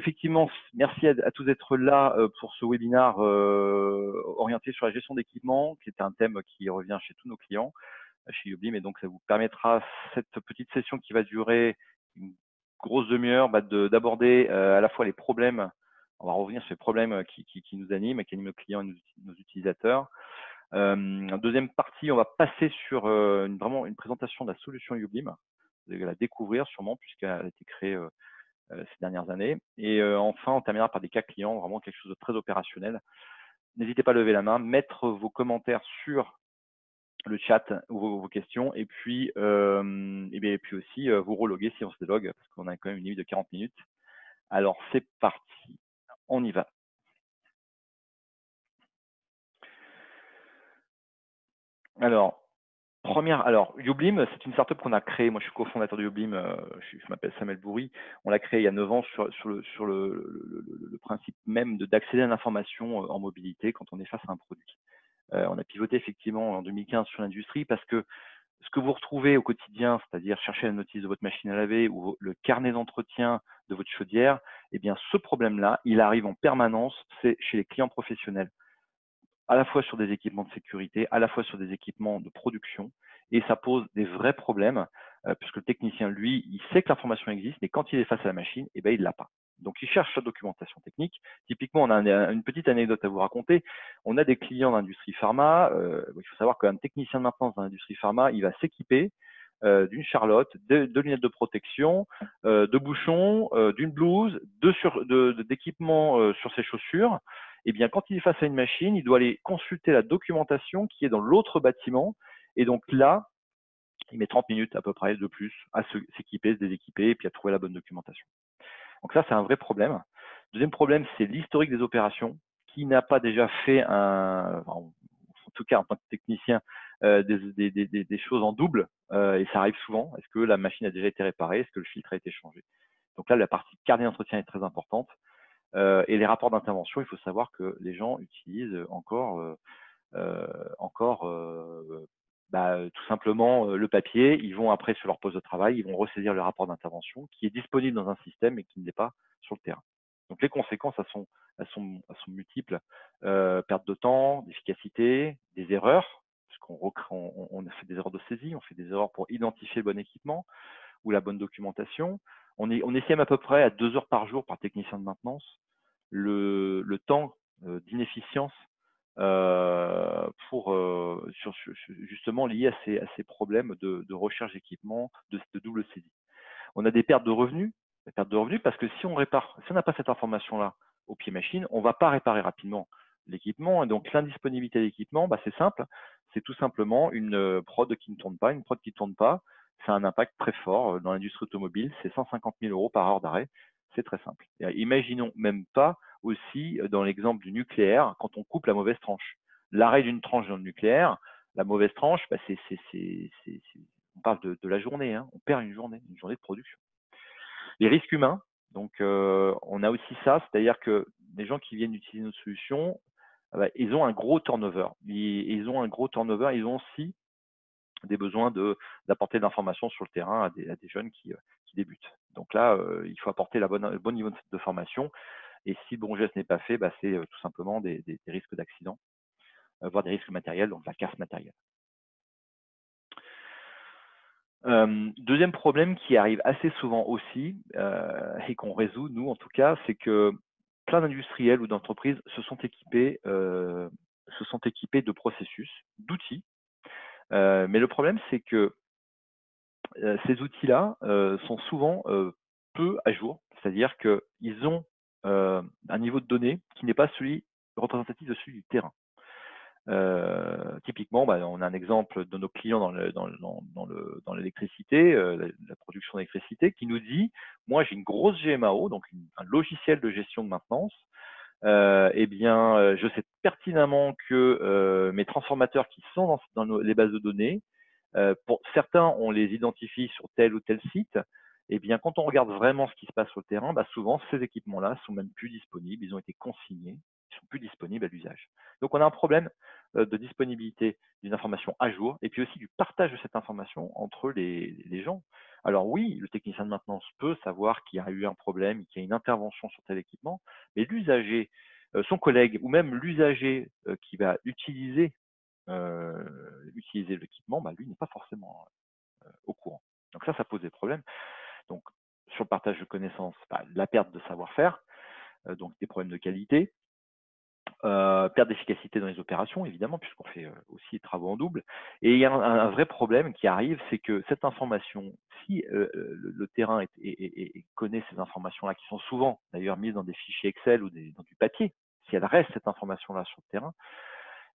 effectivement, merci à tous d'être là pour ce webinaire orienté sur la gestion d'équipement, qui est un thème qui revient chez tous nos clients, chez Ublim, et donc ça vous permettra, cette petite session qui va durer une grosse demi-heure, d'aborder à la fois les problèmes, on va revenir sur les problèmes qui nous animent, qui animent nos clients et nos utilisateurs. En deuxième partie, on va passer sur vraiment une présentation de la solution Ublim. Vous allez la découvrir sûrement puisqu'elle a été créée ces dernières années. Et enfin, on terminera par des cas clients, vraiment quelque chose de très opérationnel. N'hésitez pas à lever la main, mettre vos commentaires sur le chat ou vos questions, et puis aussi vous reloguer si on se délogue, parce qu'on a quand même une limite de 40 minutes. Alors, c'est parti, on y va. Alors, Ublim, c'est une startup qu'on a créée. Moi, je suis cofondateur de Ublim. Je m'appelle Samuel Bourri. On l'a créé il y a 9 ans sur le principe même d'accéder à l'information en mobilité quand on est face à un produit. On a pivoté effectivement en 2015 sur l'industrie parce que ce que vous retrouvez au quotidien, c'est-à-dire chercher la notice de votre machine à laver ou le carnet d'entretien de votre chaudière, eh bien, ce problème-là, il arrive en permanence, c'est chez les clients professionnels, à la fois sur des équipements de sécurité, à la fois sur des équipements de production, et ça pose des vrais problèmes, puisque le technicien, lui, il sait que l'information existe, mais quand il est face à la machine, eh ben, il ne l'a pas. Donc, il cherche sa documentation technique. Typiquement, on a une petite anecdote à vous raconter. On a des clients d'industrie pharma. Il faut savoir qu'un technicien de maintenance dans l'industrie pharma, il va s'équiper d'une charlotte, de lunettes de protection, de bouchons, d'une blouse, d'équipements sur ses chaussures. Eh bien, quand il est face à une machine, il doit aller consulter la documentation qui est dans l'autre bâtiment. Et donc là, il met 30 minutes à peu près de plus à s'équiper, se déséquiper et puis à trouver la bonne documentation. Donc ça, c'est un vrai problème. Deuxième problème, c'est l'historique des opérations. Qui n'a pas déjà fait en tout cas en tant que technicien, des choses en double, et ça arrive souvent. Est-ce que la machine a déjà été réparée? Est-ce que le filtre a été changé? Donc là, la partie carnet d'entretien est très importante. Et les rapports d'intervention, il faut savoir que les gens utilisent encore tout simplement le papier. Ils vont après sur leur poste de travail, ils vont ressaisir le rapport d'intervention qui est disponible dans un système et qui ne l'est pas sur le terrain. Donc les conséquences, elles sont multiples. Perte de temps, d'efficacité, des erreurs, puisqu'on on fait des erreurs de saisie, on fait des erreurs pour identifier le bon équipement ou la bonne documentation. On estime à peu près à 2 heures par jour par technicien de maintenance le temps d'inefficience justement lié à ces problèmes de recherche d'équipement, de double saisie. On a des pertes de revenus parce que si on n'a pas cette information-là au pied machine, on ne va pas réparer rapidement l'équipement. Et donc l'indisponibilité d'équipement, c'est simple, c'est tout simplement une prod qui ne tourne pas. Une prod qui ne tourne pas, ça a un impact très fort dans l'industrie automobile, c'est 150 000 € par heure d'arrêt. C'est très simple. Et imaginons même pas aussi dans l'exemple du nucléaire, quand on coupe la mauvaise tranche. L'arrêt d'une tranche dans le nucléaire, la mauvaise tranche, on parle de la journée, hein. On perd une journée de production. Les risques humains, donc on a aussi ça, c'est-à-dire que les gens qui viennent utiliser notre solution, ils ont un gros turnover. Ils ont aussi des besoins d'apporter de l'information sur le terrain à des jeunes qui débutent. Donc là, il faut apporter le bon niveau de formation. Et si le bon geste n'est pas fait, c'est tout simplement des risques d'accident, voire des risques matériels, donc la casse matérielle. Deuxième problème qui arrive assez souvent aussi, et qu'on résout, nous en tout cas, c'est que plein d'industriels ou d'entreprises se sont équipés de processus, d'outils. Mais le problème, c'est que ces outils-là sont souvent peu à jour, c'est-à-dire qu'ils ont un niveau de données qui n'est pas celui représentatif de celui du terrain. Typiquement, on a un exemple de nos clients dans l'électricité, la production d'électricité, qui nous dit, moi j'ai une grosse GMAO, donc un logiciel de gestion de maintenance, je sais pertinemment que mes transformateurs qui sont dans les bases de données, pour certains, on les identifie sur tel ou tel site. Eh bien, quand on regarde vraiment ce qui se passe sur le terrain, souvent ces équipements-là sont même plus disponibles. Ils ont été consignés, ils sont plus disponibles à l'usage. Donc, on a un problème de disponibilité d'une information à jour, et puis aussi du partage de cette information entre les gens. Alors oui, le technicien de maintenance peut savoir qu'il y a eu un problème, qu'il y a une intervention sur tel équipement, mais l'usager, son collègue ou même l'usager qui va utiliser l'équipement, bah, lui n'est pas forcément au courant. Donc ça pose des problèmes. Donc sur le partage de connaissances, bah, la perte de savoir-faire, donc des problèmes de qualité, perte d'efficacité dans les opérations, évidemment, puisqu'on fait aussi des travaux en double. Et il y a un vrai problème qui arrive, c'est que cette information, si le terrain connaît ces informations-là, qui sont souvent d'ailleurs mises dans des fichiers Excel ou dans du papier, si elle reste cette information-là sur le terrain,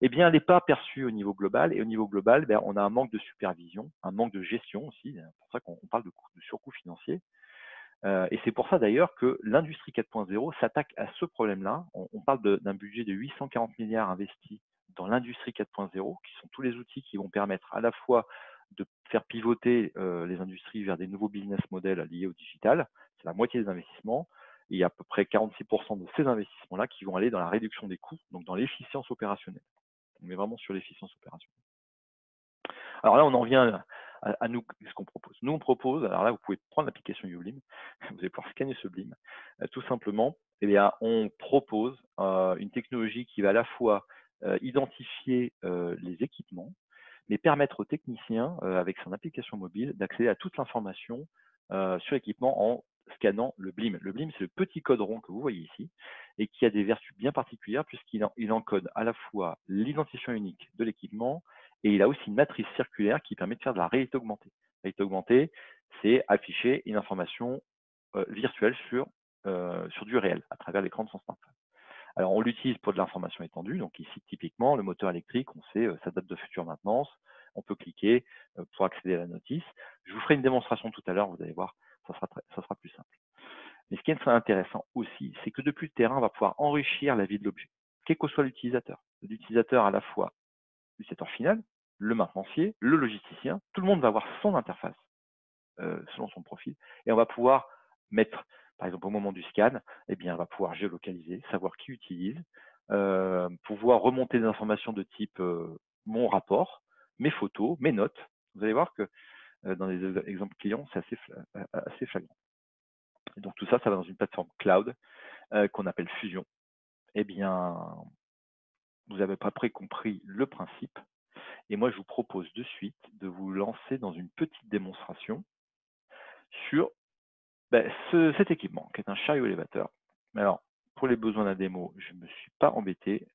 eh bien, elle n'est pas perçue au niveau global. Et au niveau global, ben, on a un manque de supervision, un manque de gestion aussi. C'est pour ça qu'on parle de surcoût financier. Et c'est pour ça d'ailleurs que l'industrie 4.0 s'attaque à ce problème-là. On parle d'un budget de 840 milliards investis dans l'industrie 4.0, qui sont tous les outils qui vont permettre à la fois de faire pivoter les industries vers des nouveaux business models liés au digital. C'est la moitié des investissements. Et il y a à peu près 46% de ces investissements-là qui vont aller dans la réduction des coûts, donc dans l'efficience opérationnelle. On est vraiment sur l'efficience opérationnelle. Alors là, on en vient à nous, ce qu'on propose. Nous, on propose, alors là, vous pouvez prendre l'application YouBlim, vous allez pouvoir scanner ce BLIM. Tout simplement, eh bien, on propose une technologie qui va à la fois identifier les équipements, mais permettre aux techniciens, avec son application mobile, d'accéder à toute l'information sur l'équipement en scannant le BLIM. Le BLIM, c'est le petit code rond que vous voyez ici et qui a des vertus bien particulières puisqu'il encode à la fois l'identifiant unique de l'équipement et il a aussi une matrice circulaire qui permet de faire de la réalité augmentée. La réalité augmentée, c'est afficher une information virtuelle sur du réel à travers l'écran de son smartphone. Alors, on l'utilise pour de l'information étendue. Donc ici, typiquement, le moteur électrique, on sait sa date de future maintenance. On peut cliquer pour accéder à la notice. Je vous ferai une démonstration tout à l'heure, vous allez voir, ça sera plus simple. Mais ce qui est intéressant aussi, c'est que depuis le terrain, on va pouvoir enrichir la vie de l'objet, quel que soit l'utilisateur. L'utilisateur à la fois l'utilisateur final, le maintenancier, le logisticien, tout le monde va avoir son interface selon son profil et on va pouvoir mettre, par exemple au moment du scan, eh bien, on va pouvoir géolocaliser, savoir qui utilise, pouvoir remonter des informations de type mon rapport, mes photos, mes notes. Vous allez voir que dans les exemples clients, c'est assez flagrant. Et donc tout ça, ça va dans une plateforme cloud qu'on appelle Fusion. Eh bien, vous avez à peu près compris le principe. Et moi, je vous propose de suite de vous lancer dans une petite démonstration sur cet équipement, qui est un chariot élévateur. Alors, pour les besoins de la démo, je ne me suis pas embêté.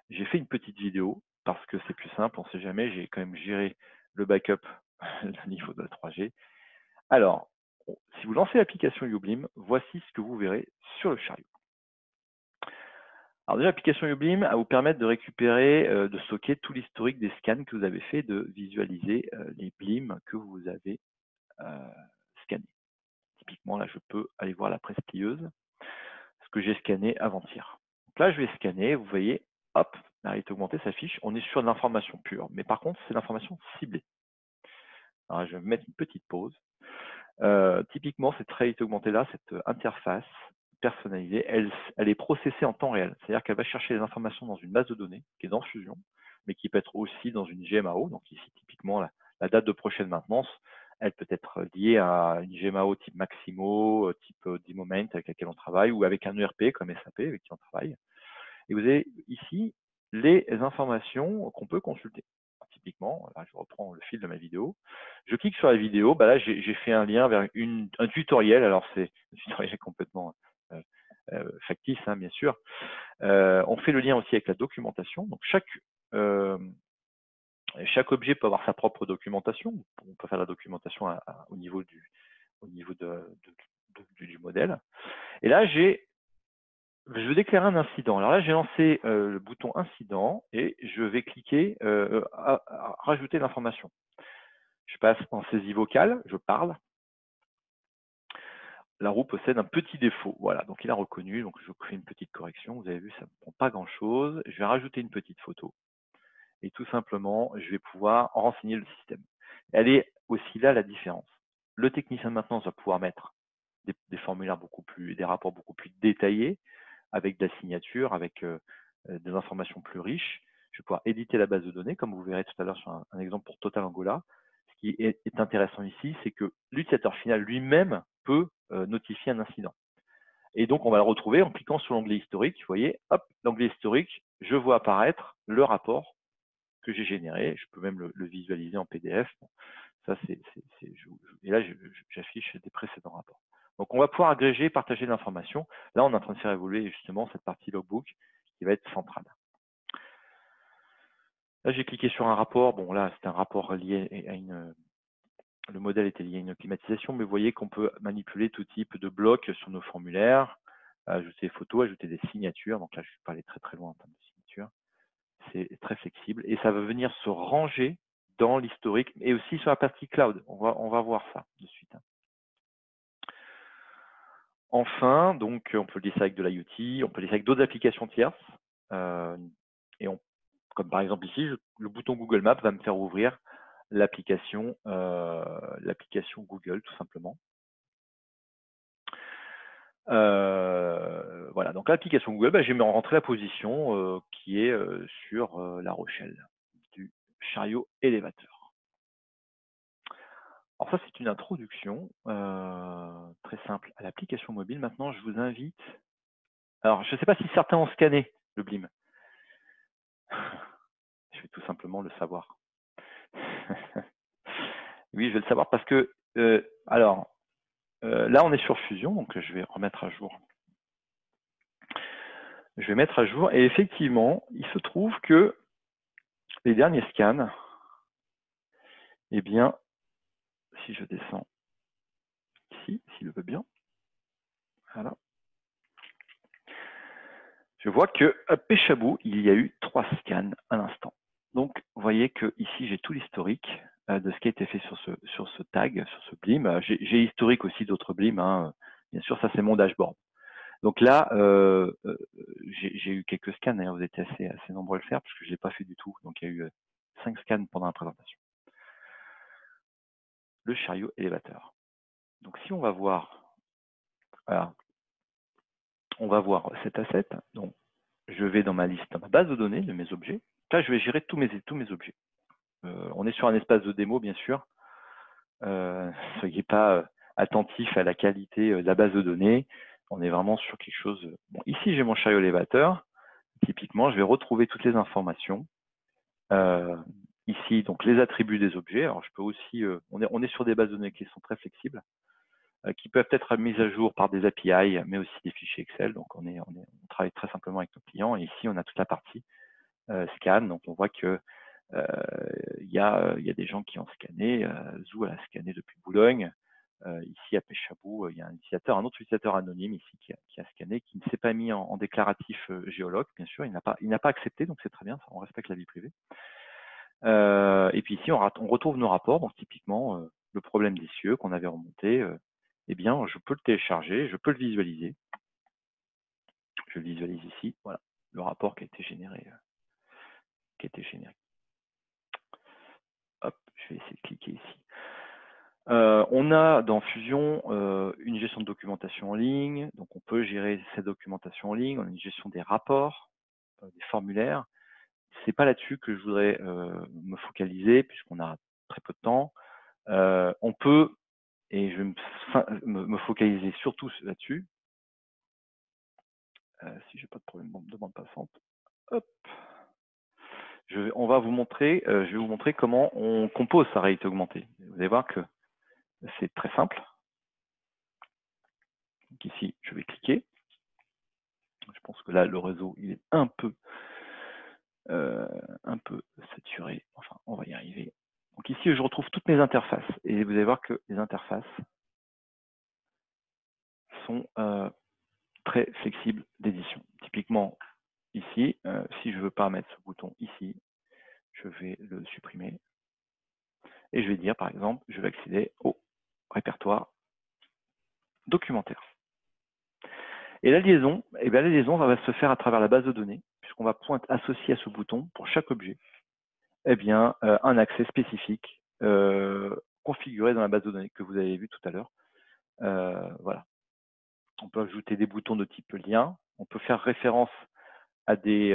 J'ai fait une petite vidéo parce que c'est plus simple, on ne sait jamais. J'ai quand même géré le backup au niveau de la 3G. Alors, si vous lancez l'application YouBlim, voici ce que vous verrez sur le chariot. Alors déjà, l'application YouBlim va vous permettre de récupérer, de stocker tout l'historique des scans que vous avez fait, de visualiser les BLIM que vous avez scannés. Typiquement, là, je peux aller voir la presse plieuse, ce que j'ai scanné avant-hier. Donc là, je vais scanner, vous voyez, hop, la réalité augmentée s'affiche. On est sur de l'information pure, mais par contre, c'est l'information ciblée. Alors, je vais mettre une petite pause. Typiquement, cette réalité augmentée-là, cette interface personnalisée, elle est processée en temps réel. C'est-à-dire qu'elle va chercher les informations dans une base de données qui est dans Fusion, mais qui peut être aussi dans une GMAO. Donc ici, typiquement, la date de prochaine maintenance, elle peut être liée à une GMAO type Maximo, type D-Moment avec laquelle on travaille, ou avec un ERP comme SAP avec qui on travaille. Et vous avez ici les informations qu'on peut consulter. Typiquement, là, je reprends le fil de ma vidéo. Je clique sur la vidéo. Bah là, j'ai fait un lien vers un tutoriel. Alors, c'est un tutoriel complètement factice, hein, bien sûr. On fait le lien aussi avec la documentation. Donc, chaque objet peut avoir sa propre documentation. On peut faire la documentation au niveau du modèle. Et là, je vais déclarer un incident. Alors là, j'ai lancé le bouton incident et je vais cliquer à rajouter l'information. Je passe en saisie vocale, je parle. La roue possède un petit défaut. Voilà, donc il a reconnu, donc je fais une petite correction. Vous avez vu, ça ne prend pas grand-chose. Je vais rajouter une petite photo. Et tout simplement, je vais pouvoir renseigner le système. Elle est aussi là la différence. Le technicien de maintenance va pouvoir mettre des formulaires des rapports beaucoup plus détaillés, avec de la signature, avec des informations plus riches. Je vais pouvoir éditer la base de données, comme vous verrez tout à l'heure sur un exemple pour Total Angola. Ce qui est intéressant ici, c'est que l'utilisateur final lui-même peut notifier un incident. Et donc, on va le retrouver en cliquant sur l'onglet historique. Vous voyez, hop, l'onglet historique, je vois apparaître le rapport que j'ai généré. Je peux même le visualiser en PDF. Bon, ça, et là, j'affiche des précédents rapports. Donc, on va pouvoir agréger et partager l'information. Là, on est en train de faire évoluer justement cette partie logbook qui va être centrale. Là, j'ai cliqué sur un rapport. Bon, là, c'est un rapport lié à le modèle était lié à une climatisation, mais vous voyez qu'on peut manipuler tout type de blocs sur nos formulaires, ajouter des photos, ajouter des signatures. Donc là, je suis pas allé très très loin en termes de signatures. C'est très flexible et ça va venir se ranger dans l'historique et aussi sur la partie cloud. On va voir ça de suite. Enfin, donc on peut le laisser avec de l'IoT, on peut le laisser avec d'autres applications tierces. Comme par exemple ici, le bouton Google Maps va me faire ouvrir l'application Google tout simplement. Voilà, donc l'application Google, je vais me rentrer la position qui est sur La Rochelle, du chariot élévateur. Alors ça, c'est une introduction très simple à l'application mobile. Maintenant, je vous invite... Alors, je ne sais pas si certains ont scanné le BLIM. Je vais tout simplement le savoir. Oui, je vais le savoir parce que... là, on est sur Fusion, donc je vais remettre à jour. Je vais mettre à jour et effectivement, il se trouve que les derniers scans, eh bien, si je descends ici, s'il le veut bien, voilà, je vois que à Pechabou, il y a eu 3 scans à l'instant. Donc, vous voyez que ici, j'ai tout l'historique de ce qui a été fait sur ce tag, sur ce BLIM. J'ai historique aussi d'autres BLIM. Hein. Bien sûr, ça, c'est mon dashboard. Donc là, j'ai eu quelques scans. D'ailleurs, vous étiez assez nombreux à le faire parce que je ne l'ai pas fait du tout. Donc, il y a eu 5 scans pendant la présentation. Le chariot élévateur. Donc, si on va voir, voilà, on va voir cet asset. Donc, je vais dans ma liste, dans ma base de données de mes objets. Là, je vais gérer tous mes objets. On est sur un espace de démo, bien sûr. Soyez pas attentifs à la qualité de la base de données. On est vraiment sur quelque chose. Bon, ici, j'ai mon chariot élévateur. Typiquement, je vais retrouver toutes les informations. Ici, donc les attributs des objets. Alors, je peux aussi. On est sur des bases de données qui sont très flexibles, qui peuvent être mises à jour par des API, mais aussi des fichiers Excel. Donc, on travaille très simplement avec nos clients. Et ici, on a toute la partie scan. Donc, on voit que il y a des gens qui ont scanné. Zou a scanné depuis Boulogne. Ici, à Pechabou, il y a un autre utilisateur anonyme ici qui a scanné, qui ne s'est pas mis en déclaratif géologue, bien sûr. Il n'a pas accepté, donc c'est très bien. On respecte la vie privée. Et puis ici, on retrouve nos rapports. Donc, typiquement, le problème des cieux qu'on avait remonté, eh bien, je peux le télécharger, je peux le visualiser. Je le visualise ici. Voilà, le rapport qui a été généré. Hop, je vais essayer de cliquer ici. On a dans Fusion une gestion de documentation en ligne. Donc, on peut gérer cette documentation en ligne. On a une gestion des rapports, des formulaires. C'est pas là-dessus que je voudrais me focaliser puisqu'on a très peu de temps. On peut, et je vais me focaliser surtout là-dessus, si j'ai pas de problème de bande passante. Hop. On va vous montrer, je vais vous montrer comment on compose sa réalité augmentée. Vous allez voir que c'est très simple. Donc ici, je vais cliquer. Je pense que là, le réseau, il est un peu saturé. Enfin, on va y arriver. Donc ici, je retrouve toutes mes interfaces. Et vous allez voir que les interfaces sont très flexibles d'édition. Typiquement, ici, si je ne veux pas mettre ce bouton ici, je vais le supprimer. Et je vais dire, par exemple, je vais accéder au répertoire documentaire. Et la liaison, la liaison va se faire à travers la base de données, puisqu'on va associer à ce bouton, pour chaque objet, un accès spécifique configuré dans la base de données que vous avez vu tout à l'heure. Voilà. On peut ajouter des boutons de type lien. On peut faire référence à des,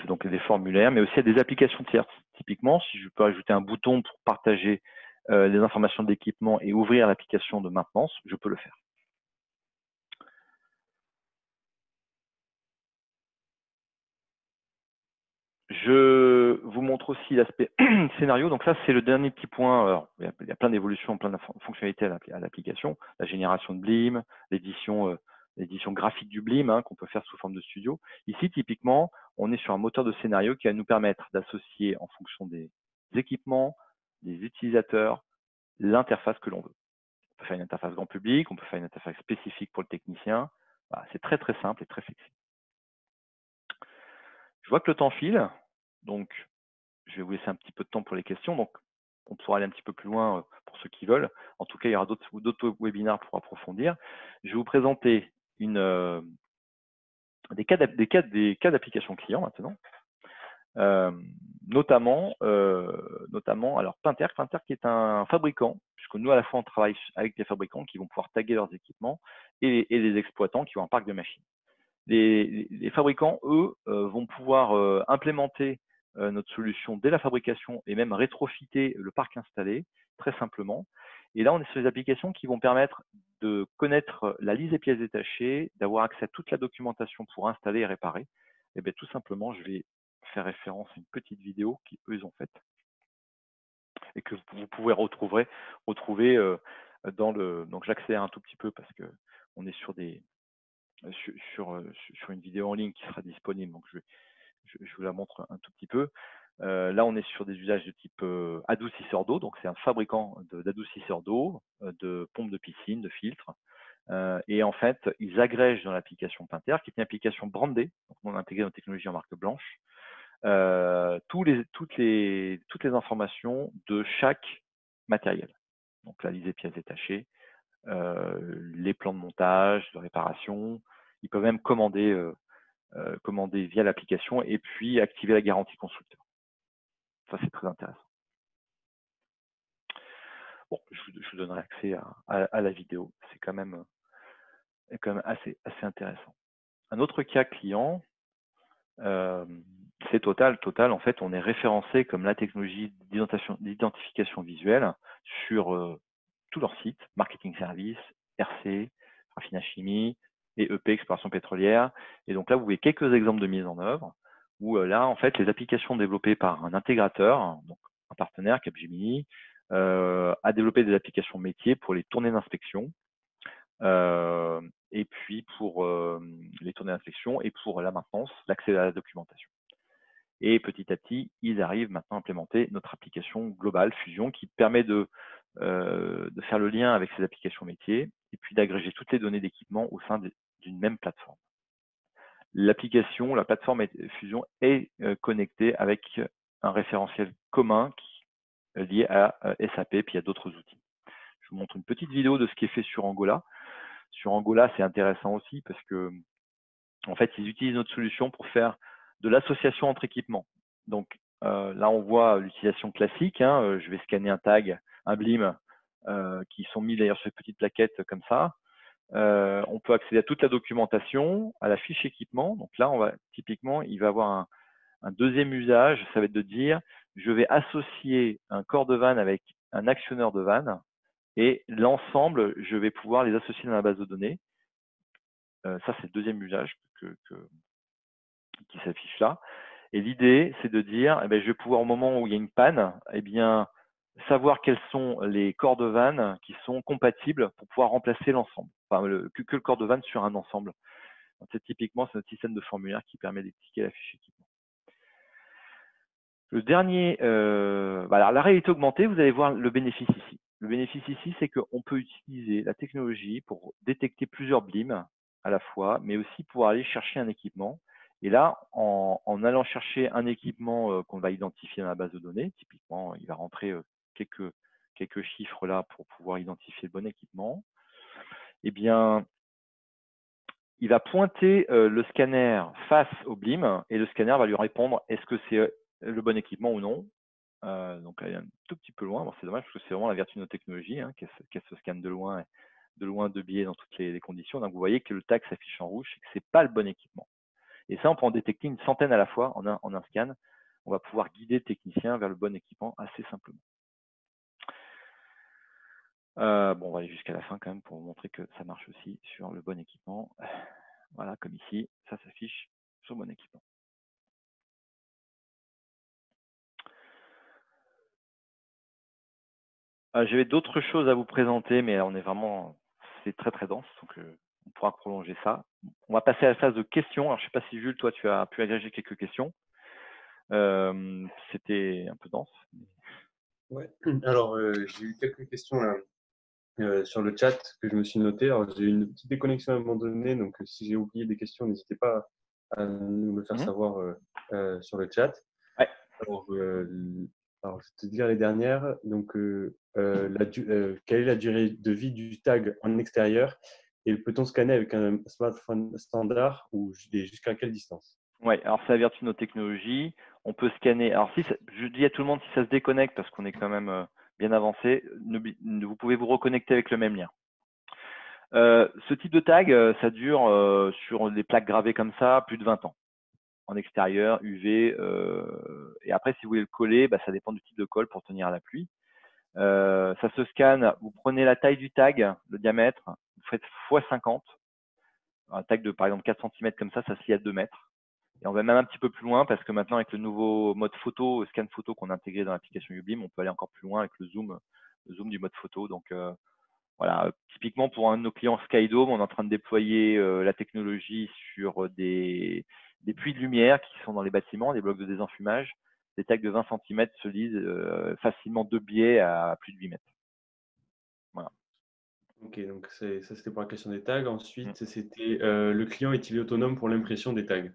donc des formulaires, mais aussi à des applications tierces. Typiquement, si je peux ajouter un bouton pour partager les informations de l'équipement et ouvrir l'application de maintenance, je peux le faire. Je vous montre aussi l'aspect scénario. Donc ça, c'est le dernier petit point. Alors, il y a plein d'évolutions, plein de fonctionnalités à l'application. La génération de BLIM, l'édition graphique du BLIM, hein, qu'on peut faire sous forme de studio. Ici, typiquement, on est sur un moteur de scénario qui va nous permettre d'associer en fonction des équipements, des utilisateurs, l'interface que l'on veut. On peut faire une interface grand public, on peut faire une interface spécifique pour le technicien. Voilà, c'est très, très simple et très flexible. Je vois que le temps file, donc je vais vous laisser un petit peu de temps pour les questions. Donc, on pourra aller un petit peu plus loin pour ceux qui veulent. En tout cas, il y aura d'autres webinaires pour approfondir. Je vais vous présenter des cas d'application client maintenant. Notamment, alors Pinter qui est un fabricant, puisque nous à la fois on travaille avec des fabricants qui vont pouvoir taguer leurs équipements et les exploitants qui ont un parc de machines. Les fabricants, eux, vont pouvoir implémenter notre solution dès la fabrication et même rétrofiter le parc installé, très simplement. Et là, on est sur des applications qui vont permettre de connaître la liste des pièces détachées, d'avoir accès à toute la documentation pour installer et réparer. Et bien, tout simplement, je vais faire référence à une petite vidéo qu'eux, ils ont faite et que vous pouvez retrouver dans le… Donc, j'accélère un tout petit peu parce que on est sur sur une vidéo en ligne qui sera disponible, donc je vous la montre un tout petit peu. Là, on est sur des usages de type adoucisseur d'eau, donc c'est un fabricant d'adoucisseurs d'eau, de pompes de piscine, de filtres. Et en fait, ils agrègent dans l'application Pinter, qui est une application brandée, donc on a intégré nos technologies en marque blanche, toutes les informations de chaque matériel. Donc la liste des pièces détachées, les plans de montage, de réparation. Ils peuvent même commander via l'application et puis activer la garantie constructeur. Ça, c'est très intéressant. Bon, je vous donnerai accès à la vidéo. C'est quand même assez intéressant. Un autre cas client, c'est Total. Total, en fait, on est référencé comme la technologie d'identification visuelle sur tous leurs sites, marketing service, RC, raffinage chimie et EP, exploration pétrolière. Et donc là, vous voyez quelques exemples de mise en œuvre où là, en fait, les applications développées par un intégrateur, donc un partenaire, Capgemini, a développé des applications métiers pour les tournées d'inspection, et puis pour les tournées d'inspection et pour la maintenance, l'accès à la documentation. Et petit à petit, ils arrivent maintenant à implémenter notre application globale Fusion qui permet de faire le lien avec ces applications métiers et puis d'agréger toutes les données d'équipement au sein d'une même plateforme. La plateforme Fusion est connectée avec un référentiel commun lié à SAP, puis il y a d'autres outils. Je vous montre une petite vidéo de ce qui est fait sur Angola. Sur Angola, c'est intéressant aussi parce que en fait, ils utilisent notre solution pour faire de l'association entre équipements. Donc là, on voit l'utilisation classique. Hein, je vais scanner un tag, un BLIM, qui sont mis d'ailleurs sur cette petite plaquette comme ça. On peut accéder à toute la documentation, à la fiche équipement. Donc là, typiquement, il va avoir un deuxième usage, ça va être de dire, je vais associer un corps de vanne avec un actionneur de vanne et l'ensemble, je vais pouvoir les associer dans la base de données. Ça, c'est le deuxième usage qui s'affiche là. Et l'idée, c'est de dire, eh bien, je vais pouvoir, au moment où il y a une panne, eh bien, savoir quels sont les corps de vanne qui sont compatibles pour pouvoir remplacer l'ensemble. Enfin, que le corps de vanne sur un ensemble. Typiquement, c'est notre système de formulaire qui permet d'expliquer la fiche équipement. Le dernier, alors la réalité augmentée, vous allez voir le bénéfice ici. Le bénéfice ici, c'est qu'on peut utiliser la technologie pour détecter plusieurs BLIM à la fois, mais aussi pour aller chercher un équipement. Et là, en allant chercher un équipement qu'on va identifier dans la base de données, typiquement, il va rentrer quelques chiffres là pour pouvoir identifier le bon équipement. Eh bien, il va pointer le scanner face au BLIM et le scanner va lui répondre est-ce que c'est le bon équipement ou non. Donc elle est un tout petit peu loin. Bon, c'est dommage parce que c'est vraiment la vertu de nos technologies qu'elle se scanne de loin, de biais dans toutes les conditions. Donc vous voyez que le tag s'affiche en rouge et que c'est pas le bon équipement. Et ça, on peut en détecter une centaine à la fois en un scan. on va pouvoir guider le technicien vers le bon équipement assez simplement. Bon, on va aller jusqu'à la fin quand même pour vous montrer que ça marche aussi sur le bon équipement. Voilà, comme ici, ça s'affiche sur le bon équipement. J'avais d'autres choses à vous présenter, mais on est vraiment, c'est très très dense, donc on pourra prolonger ça. On va passer à la phase de questions. Alors, je ne sais pas si Jules, toi, tu as pu agréger quelques questions. C'était un peu dense. Ouais. Alors, j'ai eu quelques questions là, sur le chat que je me suis noté. Alors, j'ai eu une petite déconnexion à un moment donné, donc si j'ai oublié des questions, n'hésitez pas à nous le faire savoir sur le chat. Ouais. Alors, alors, je vais te dire les dernières. Donc, quelle est la durée de vie du tag en extérieur et peut-on scanner avec un smartphone standard ou jusqu'à quelle distance? Ouais, alors c'est la vertu de nos technologies. On peut scanner. Alors si je dis à tout le monde, si ça se déconnecte, parce qu'on est quand même bien avancé, vous pouvez vous reconnecter avec le même lien. Ce type de tag, ça dure sur des plaques gravées comme ça plus de 20 ans. En extérieur, UV. Et après, si vous voulez le coller, ça dépend du type de colle pour tenir à la pluie. Ça se scanne. Vous prenez la taille du tag, le diamètre, vous faites x50. Un tag de par exemple 4 cm comme ça se lie à 2 mètres. Et on va même un petit peu plus loin parce que maintenant, avec le nouveau mode photo, scan photo qu'on a intégré dans l'application Ublim, on peut aller encore plus loin avec le zoom du mode photo. Donc voilà, typiquement pour un de nos clients Skydome, on est en train de déployer la technologie sur des puits de lumière qui sont dans les bâtiments, des blocs de désenfumage. Des tags de 20 cm se lisent facilement de biais à plus de 8 mètres. Voilà. Ok, donc ça c'était pour la question des tags. Mm. Ensuite, c'était le client est-il autonome pour l'impression des tags?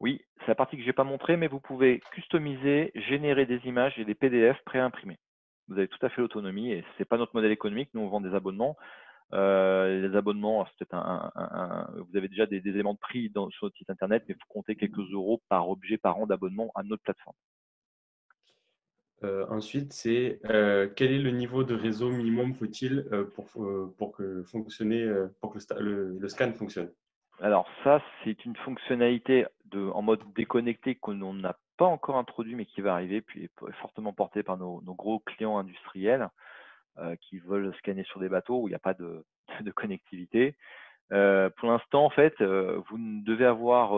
Oui, c'est la partie que je n'ai pas montrée, mais vous pouvez customiser, générer des images et des PDF préimprimés. Vous avez tout à fait l'autonomie et ce n'est pas notre modèle économique. Nous, on vend des abonnements. Les abonnements, c'est vous avez déjà des éléments de prix sur notre site internet, mais il faut compter quelques euros par objet par an d'abonnement à notre plateforme. Ensuite, c'est quel est le niveau de réseau minimum faut-il pour que le scan fonctionne? Alors ça, c'est une fonctionnalité en mode déconnecté qu'on n'a pas encore introduit, mais qui va arriver, puis est fortement porté par nos gros clients industriels qui veulent scanner sur des bateaux où il n'y a pas de connectivité. Pour l'instant, en fait, vous devez avoir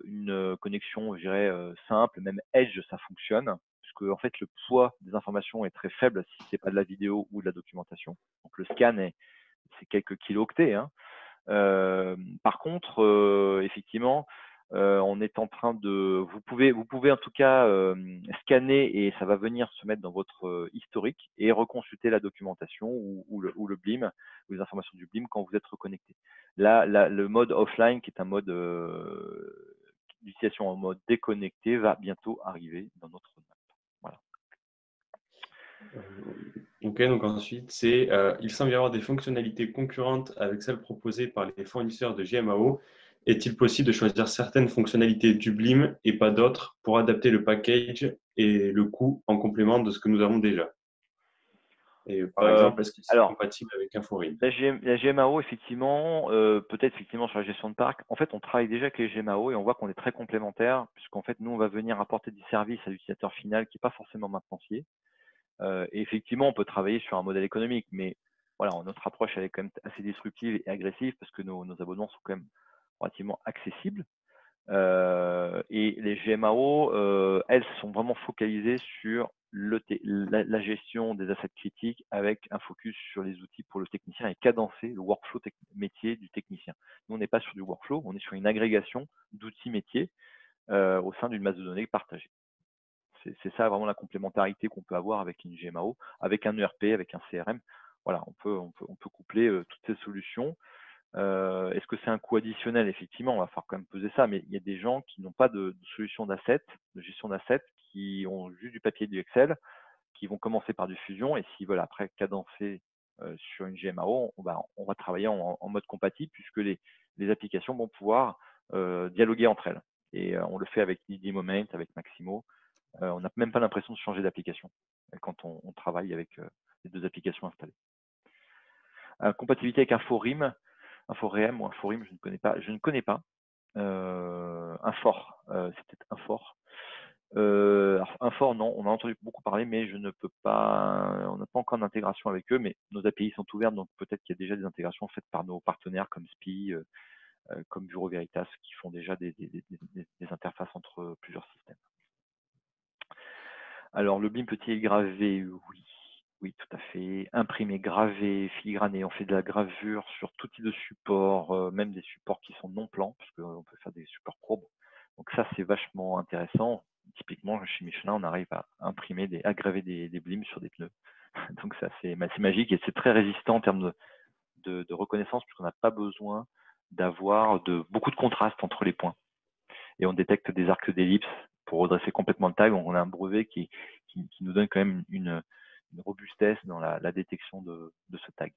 une connexion, je dirais, simple, même Edge, ça fonctionne, puisque en fait, le poids des informations est très faible si ce n'est pas de la vidéo ou de la documentation. Donc le scan, c'est quelques kilooctets. Hein. Par contre, effectivement, on est en train de. Vous pouvez en tout cas scanner et ça va venir se mettre dans votre historique et reconsulter la documentation ou le BLIM, ou les informations du BLIM quand vous êtes reconnecté. Là, le mode offline, qui est un mode d'utilisation en mode déconnecté, va bientôt arriver dans notre roadmap. Voilà. Ok, donc ensuite, c'est il semble y avoir des fonctionnalités concurrentes avec celles proposées par les fournisseurs de GMAO. Est-il possible de choisir certaines fonctionnalités du BLIM et pas d'autres pour adapter le package et le coût en complément de ce que nous avons déjà? Et par exemple, est-ce que c'est Alors, compatible avec InfoRim? la GMAO, effectivement, peut-être effectivement sur la gestion de parc. En fait, on travaille déjà avec les GMAO et on voit qu'on est très complémentaires, puisqu'en fait, nous, on va venir apporter du service à l'utilisateur final qui n'est pas forcément maintenancier. Et effectivement, on peut travailler sur un modèle économique, mais voilà, notre approche elle est quand même assez disruptive et agressive parce que nos abonnements sont quand même relativement accessibles. Et les GMAO, elles sont vraiment focalisées sur la gestion des assets critiques avec un focus sur les outils pour le technicien et cadencer le workflow métier du technicien. Nous, on n'est pas sur du workflow, on est sur une agrégation d'outils métiers au sein d'une masse de données partagée. C'est ça vraiment la complémentarité qu'on peut avoir avec une GMAO, avec un ERP, avec un CRM. Voilà, on peut coupler toutes ces solutions. Est-ce que c'est un coût additionnel? Effectivement, on va falloir quand même peser ça, mais il y a des gens qui n'ont pas de solution d'assets, de gestion d'assets, qui ont juste du papier et du Excel, qui vont commencer par du Fusion, et s'ils veulent après cadencer sur une GMAO, on va travailler en mode compatible, puisque les applications vont pouvoir dialoguer entre elles. Et on le fait avec ID Moment, avec Maximo. On n'a même pas l'impression de changer d'application quand on travaille avec les deux applications installées. Compatibilité avec InfoRim ou InfoRim, je ne connais pas. Infor, c'est peut-être Infor. Alors, Infor, non, on a entendu beaucoup parler, mais je ne peux pas, on n'a pas encore d'intégration avec eux, mais nos API sont ouvertes, donc peut-être qu'il y a déjà des intégrations faites par nos partenaires comme SPI, comme Bureau Veritas, qui font déjà des interfaces entre plusieurs systèmes. Alors, le BIM peut-il être gravé? Oui. Oui, tout à fait. Imprimé, gravé, filigrané. On fait de la gravure sur tout type de support, même des supports qui sont non plans, parce qu'on peut faire des supports courbes. Donc ça, c'est vachement intéressant. Typiquement, chez Michelin, on arrive à imprimer, à graver des blims sur des pneus. Donc ça, c'est magique et c'est très résistant en termes de reconnaissance, puisqu'on n'a pas besoin d'avoir beaucoup de contraste entre les points. Et on détecte des arcs d'ellipse pour redresser complètement le tag. Donc on a un brevet qui nous donne quand même une robustesse dans la détection de ce tag.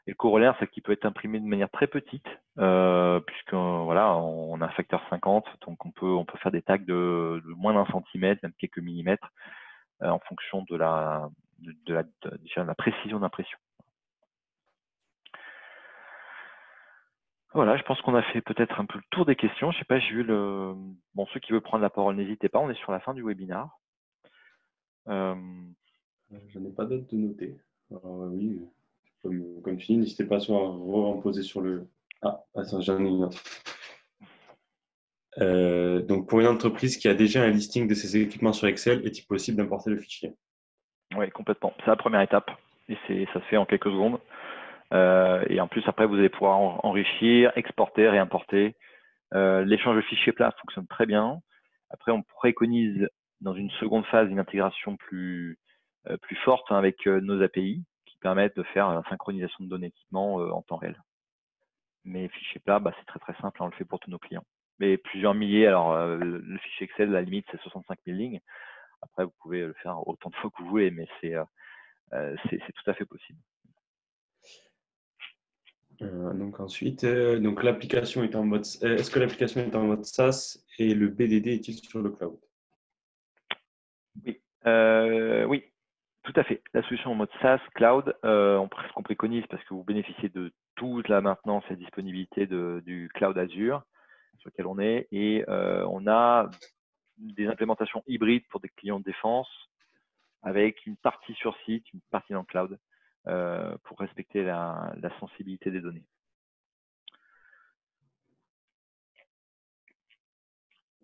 Et le corollaire, c'est qu'il peut être imprimé de manière très petite, puisque voilà, on a un facteur 50, donc on peut faire des tags de moins d'un centimètre, même quelques millimètres, en fonction de la précision d'impression. Voilà, je pense qu'on a fait peut-être un peu le tour des questions. Je sais pas, j'ai vu bon, ceux qui veulent prendre la parole, n'hésitez pas, on est sur la fin du webinaire. Je n'ai pas d'autres de noter. Alors, oui, comme tu dis, n'hésitez pas soit à reposer sur le... Ah, attends, j'en ai une autre. Donc, pour une entreprise qui a déjà un listing de ses équipements sur Excel, est-il possible d'importer le fichier? Oui, complètement. C'est la première étape et ça se fait en quelques secondes. Et en plus, après, vous allez pouvoir enrichir, exporter, réimporter. L'échange de fichiers plats fonctionne très bien. Après, on préconise dans une seconde phase une intégration plus forte avec nos API qui permettent de faire la synchronisation de données équipements en temps réel. Mais fichier plat, c'est très très simple, on le fait pour tous nos clients. Mais plusieurs milliers, alors le fichier Excel, la limite, c'est 65 000 lignes. Après, vous pouvez le faire autant de fois que vous voulez, mais c'est tout à fait possible. Donc ensuite, donc l'application est en mode. Est-ce que l'application est en mode SaaS et le BDD est-il sur le cloud? Oui, oui, tout à fait. La solution en mode SaaS, cloud, ce qu'on préconise parce que vous bénéficiez de toute la maintenance et disponibilité du cloud Azure sur lequel on est, et on a des implémentations hybrides pour des clients de défense avec une partie sur site, une partie dans le cloud pour respecter la sensibilité des données.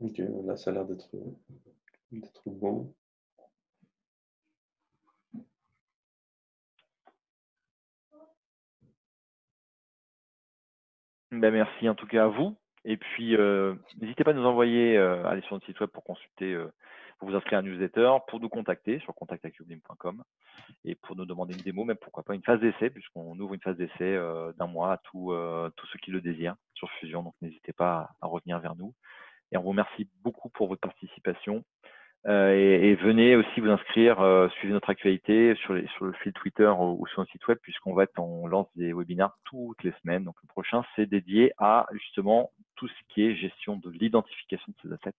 Ok, là ça a l'air d'être bon. Merci en tout cas à vous. Et puis, n'hésitez pas à nous envoyer, aller sur notre site web pour consulter, pour vous inscrire à un newsletter, pour nous contacter sur contact@ublim.com et pour nous demander une démo, même pourquoi pas une phase d'essai, puisqu'on ouvre une phase d'essai d'un mois à tous ceux qui le désirent sur Fusion. Donc, n'hésitez pas à revenir vers nous. Et on vous remercie beaucoup pour votre participation. Et venez aussi vous inscrire, suivez notre actualité sur le fil Twitter ou sur notre site web, on lance des webinaires toutes les semaines. Donc le prochain, c'est dédié à justement tout ce qui est gestion de l'identification de ces assets